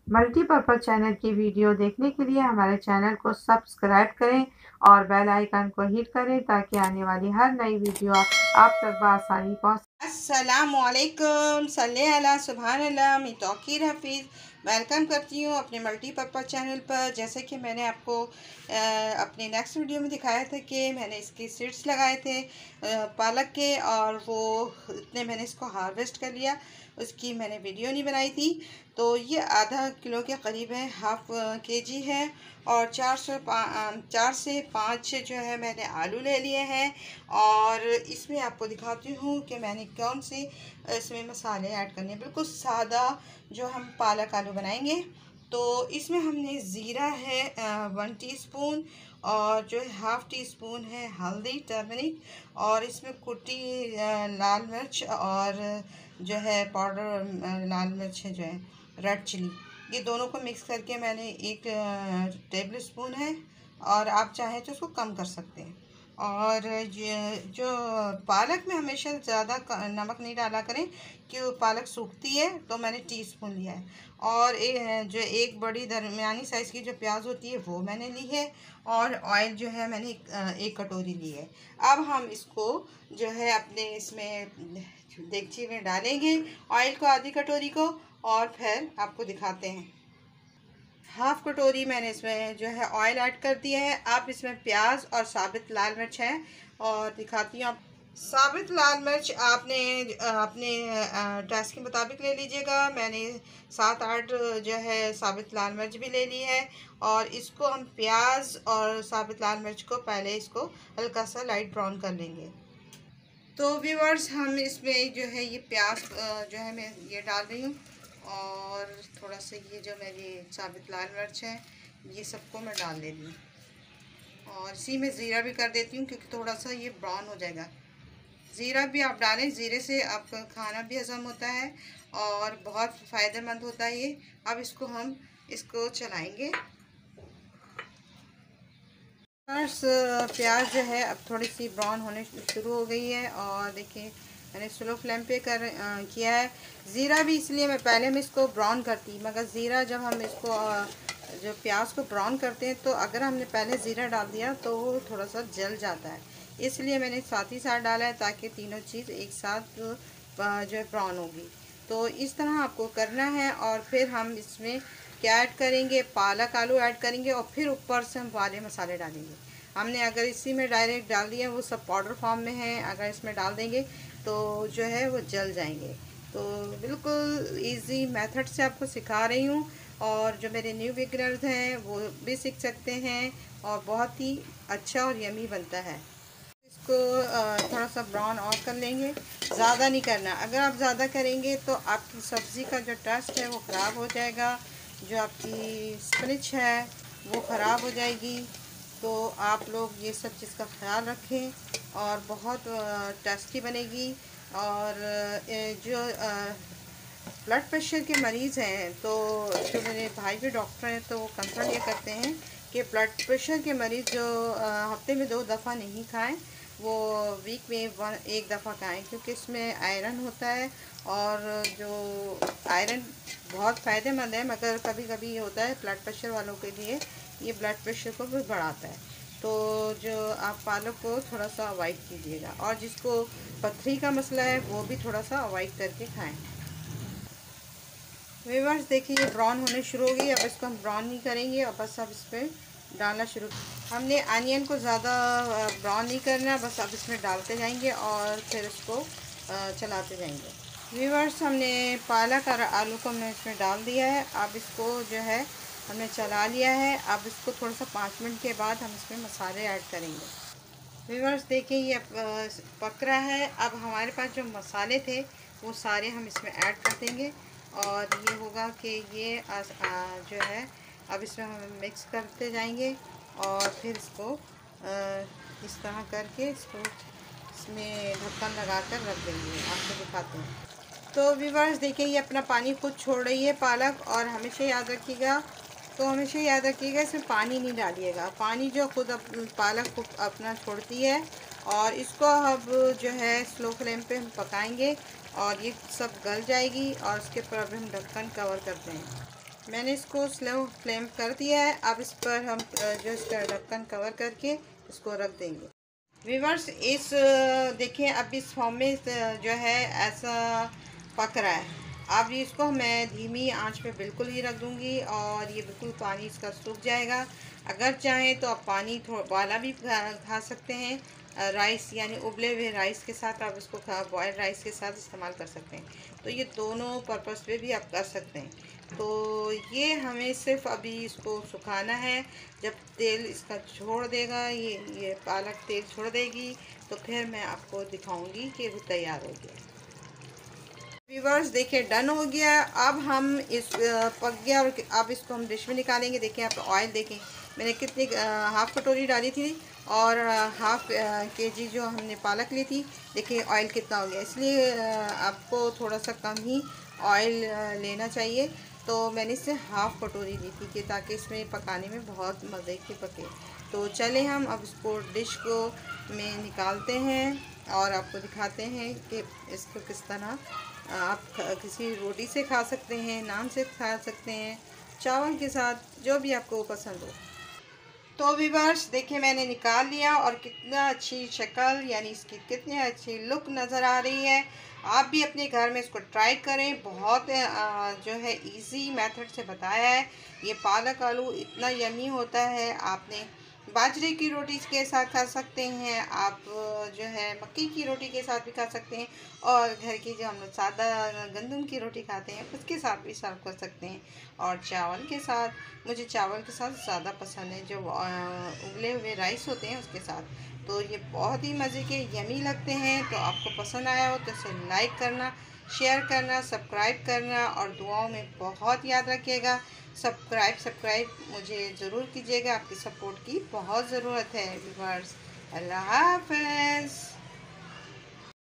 Multipurpose channel की video देखने के लिए हमारे चैनल को सब्सक्राइब करें और बेल आइकन को हिट करें ताकि आने वाली हर नई वीडियो आप तक बआसानी पहुंच। अस्सलामुअलैकुम सल्ले अला सुभान अल्लाह। मैं तौकीर हफीज़ वेलकम करती हूँ अपने मल्टीपर्पज़ चैनल पर। जैसे कि मैंने आपको अपने नेक्स्ट वीडियो में दिखाया था कि मैंने इसके सीड्स लगाए थे पालक के, और वो इतने मैंने इसको हार्वेस्ट कर लिया। उसकी मैंने वीडियो नहीं बनाई थी। तो ये आधा किलो के करीब है, हाफ केजी है। और 4 से 5 जो है मैंने आलू ले लिए हैं। और इसमें आपको दिखाती हूँ कि मैंने कौन से इसमें मसाले ऐड करने हैं, बिल्कुल सादा जो हम पालक आलू बनाएंगे। तो इसमें हमने ज़ीरा है 1 टीस्पून, और जो है हाफ़ टी स्पून है हल्दी टर्मरिक, और इसमें कुटी लाल मिर्च, और जो है पाउडर लाल मिर्च है जो है रेड चिली, ये दोनों को मिक्स करके मैंने 1 टेबल स्पून है। और आप चाहें तो उसको कम कर सकते हैं। और जो पालक में हमेशा ज़्यादा नमक नहीं डाला करें कि वो पालक सूखती है, तो मैंने टीस्पून लिया है। और जो एक बड़ी दरमियानी साइज़ की जो प्याज होती है वो मैंने ली है। और ऑयल जो है मैंने 1 कटोरी ली है। अब हम इसको जो है अपने इसमें देगची में डालेंगे ऑयल को, आधी कटोरी को। और फिर आपको दिखाते हैं। हाफ़ कटोरी मैंने इसमें जो है ऑयल ऐड कर दिया है। आप इसमें प्याज और साबित लाल मिर्च है, और दिखाती हूँ आप। साबित लाल मिर्च आपने अपने टेस्ट के मुताबिक ले लीजिएगा। मैंने 7-8 जो है साबित लाल मिर्च भी ले ली है। और इसको हम प्याज और साबित लाल मिर्च को पहले इसको हल्का सा लाइट ब्राउन कर लेंगे। तो व्यूअर्स, हम इसमें जो है ये प्याज जो है मैं ये डाल रही हूँ। और थोड़ा सा ये जो मेरी साबित लाल मिर्च है ये सबको मैं डाल दे रही हूँ। और इसी में ज़ीरा भी कर देती हूँ क्योंकि थोड़ा सा ये ब्राउन हो जाएगा। ज़ीरा भी आप डालें, ज़ीरे से आपका खाना भी हज़म होता है और बहुत फ़ायदेमंद होता है ये। अब इसको चलाएँगे। बस प्याज जो है अब थोड़ी सी ब्राउन होने शुरू हो गई है। और देखिए मैंने स्लो फ्लेम पे किया है। ज़ीरा भी इसलिए मैं इसको ब्राउन करती, मगर ज़ीरा जब हम इसको जो प्याज को ब्राउन करते हैं तो अगर हमने पहले ज़ीरा डाल दिया तो वो थोड़ा सा जल जाता है। इसलिए मैंने साथ ही साथ डाला है ताकि तीनों चीज़ एक साथ जो है ब्राउन होगी। तो इस तरह आपको करना है। और फिर हम इसमें क्या ऐड करेंगे, पालक आलू ऐड करेंगे, और फिर ऊपर से हम वाले मसाले डालेंगे। हमने अगर इसी में डायरेक्ट डाल दिया, वो सब पाउडर फॉर्म में है, अगर इसमें डाल देंगे तो जो है वो जल जाएंगे। तो बिल्कुल इजी मेथड से आपको सिखा रही हूँ, और जो मेरे न्यू बिगिनर्स हैं वो भी सीख सकते हैं, और बहुत ही अच्छा और यमी बनता है। इसको थोड़ा सा ब्राउन और कर लेंगे, ज़्यादा नहीं करना। अगर आप ज़्यादा करेंगे तो आपकी सब्ज़ी का जो टेस्ट है वो ख़राब हो जाएगा, जो आपकी स्पिनच है वो ख़राब हो जाएगी। तो आप लोग ये सब चीज़ का ख्याल रखें और बहुत टेस्टी बनेगी। और जो ब्लड प्रेशर के मरीज़ हैं, तो जो मेरे भाई भी डॉक्टर हैं, तो वो कंसल्ट ये करते हैं कि ब्लड प्रेशर के मरीज़ जो हफ्ते में 2 दफ़ा नहीं खाएं, वो वीक में 1 दफ़ा खाएं, क्योंकि इसमें आयरन होता है। और जो आयरन बहुत फ़ायदेमंद है, मगर कभी कभी ये होता है ब्लड प्रेशर वालों के लिए, ये ब्लड प्रेशर को भी बढ़ाता है। तो जो आप पालक को थोड़ा सा अवॉइड कीजिएगा, और जिसको पथरी का मसला है वो भी थोड़ा सा अवॉइड करके खाएँ। व्यूअर्स देखिए ये ब्राउन होने शुरू हो गई। अब इसको हम ब्राउन नहीं करेंगे, और बस अब इस पर डालना शुरू। हमने अनियन को ज़्यादा ब्राउन नहीं करना, बस अब इसमें डालते जाएंगे और फिर इसको चलाते जाएंगे। व्यूअर्स, हमने पालक और आलू को हमने इसमें डाल दिया है। अब इसको जो है हमने चला लिया है। अब इसको थोड़ा सा 5 मिनट के बाद हम इसमें मसाले ऐड करेंगे। व्यूअर्स देखिए ये पक रहा है। अब हमारे पास जो मसाले थे वो सारे हम इसमें ऐड कर देंगे, और ये होगा कि ये जो है अब इसमें हम मिक्स करते जाएंगे। और फिर इसको इस तरह करके इसको इसमें ढक्कन लगा कर रख देंगे। आपको दिखाते हैं। तो व्यूअर्स देखिए ये अपना पानी खुद छोड़ रही है पालक। और हमेशा याद रखिएगा इसमें पानी नहीं डालिएगा। पानी जो खुद पालक खुद अपना छोड़ती है। और इसको अब जो है स्लो फ्लेम पे हम पकाएंगे, और ये सब गल जाएगी। और उसके ऊपर अब हम ढक्कन कवर करते हैं। मैंने इसको स्लो फ्लेम कर दिया है। अब इस पर हम जो इसका ढक्कन कवर करके इसको रख देंगे। व्यूअर्स, इस देखिए अब इस फॉर्म में जो है ऐसा पक रहा है। अब इसको मैं धीमी आंच पे बिल्कुल ही रख दूंगी और ये बिल्कुल पानी इसका सूख जाएगा। अगर चाहें तो आप पानी थोड़ा वाला भी खा सकते हैं। राइस यानी उबले हुए राइस के साथ आप इसको बॉयल्ड राइस के साथ इस्तेमाल कर सकते हैं। तो ये दोनों पर्पस पे भी आप कर सकते हैं। तो ये हमें सिर्फ अभी इसको सुखाना है। जब तेल इसका छोड़ देगा, ये पालक तेल छोड़ देगी, तो फिर मैं आपको दिखाऊंगी कि वो तैयार हो गया। व्यूअर्स देखिए डन हो गया। अब हम इस पक गया और अब इसको हम डिश में निकालेंगे। देखिए आप ऑयल देखें, मैंने कितनी हाफ़ कटोरी डाली थी और हाफ़ केजी जो हमने पालक ली थी। देखिए ऑयल कितना हो गया, इसलिए आपको थोड़ा सा कम ही ऑयल लेना चाहिए। तो मैंने इससे हाफ़ कटोरी ली थी कि ताकि इसमें पकाने में बहुत मज़े के पके। तो चले हम अब इसको डिश को में निकालते हैं और आपको दिखाते हैं कि इसको किस तरह आप किसी रोटी से खा सकते हैं, नान से खा सकते हैं, चावल के साथ, जो भी आपको पसंद हो। तो व्यूअर्स देखिए मैंने निकाल लिया और कितना अच्छी शक्ल यानी इसकी कितनी अच्छी लुक नज़र आ रही है। आप भी अपने घर में इसको ट्राई करें। बहुत जो है इजी मेथड से बताया है। ये पालक आलू इतना यमी होता है। आपने बाजरे की रोटी के साथ खा सकते हैं, आप जो है मक्की की रोटी के साथ भी खा सकते हैं, और घर की जो हम लोग सादा गंदम की रोटी खाते हैं उसके साथ भी सर्व कर सकते हैं, और चावल के साथ। मुझे चावल के साथ ज़्यादा पसंद है, जो उबले हुए राइस होते हैं उसके साथ। तो ये बहुत ही मज़े के यमी लगते हैं। तो आपको पसंद आया हो तो इसे लाइक करना, शेयर करना, सब्सक्राइब करना और दुआओं में बहुत याद रखिएगा। सब्सक्राइब मुझे ज़रूर कीजिएगा, आपकी सपोर्ट की बहुत ज़रूरत है व्यूअर्स। अल्लाह हाफ़िज़।